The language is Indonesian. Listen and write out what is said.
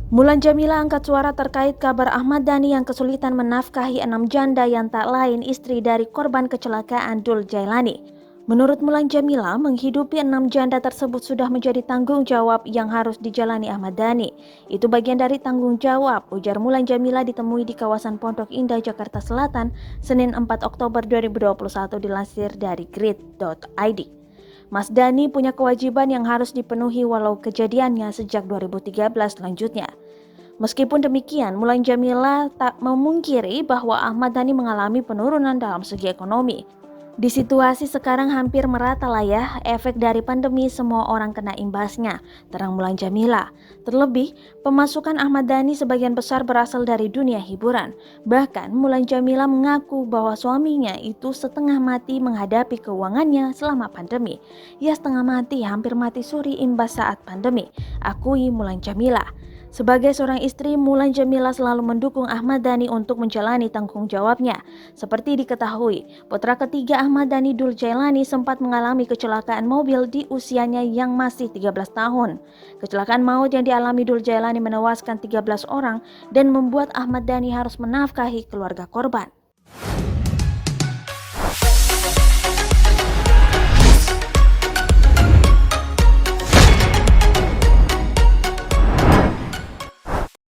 Mulan Jamila angkat suara terkait kabar Ahmad Dhani yang kesulitan menafkahi 6 janda yang tak lain istri dari korban kecelakaan Dul Jailani. Menurut Mulan Jamila, menghidupi 6 janda tersebut sudah menjadi tanggung jawab yang harus dijalani Ahmad Dhani. Itu bagian dari tanggung jawab, ujar Mulan Jamila ditemui di kawasan Pondok Indah, Jakarta Selatan, Senin 4 Oktober 2021 dilansir dari grid.id. Mas Dhani punya kewajiban yang harus dipenuhi walau kejadiannya sejak 2013 lanjutnya. Meskipun demikian, Mulan Jamila tak memungkiri bahwa Ahmad Dhani mengalami penurunan dalam segi ekonomi. Di situasi sekarang hampir merata lah ya, efek dari pandemi semua orang kena imbasnya, terang Mulan Jamila. Terlebih, pemasukan Ahmad Dhani sebagian besar berasal dari dunia hiburan. Bahkan Mulan Jamila mengaku bahwa suaminya itu setengah mati menghadapi keuangannya selama pandemi. Ia setengah mati, hampir mati suri imbas saat pandemi, akui Mulan Jamila. Sebagai seorang istri, Mulan Jamila selalu mendukung Ahmad Dhani untuk menjalani tanggung jawabnya. Seperti diketahui, putra ketiga Ahmad Dhani Dul Jailani sempat mengalami kecelakaan mobil di usianya yang masih 13 tahun. Kecelakaan maut yang dialami Dul Jailani menewaskan 13 orang dan membuat Ahmad Dhani harus menafkahi keluarga korban.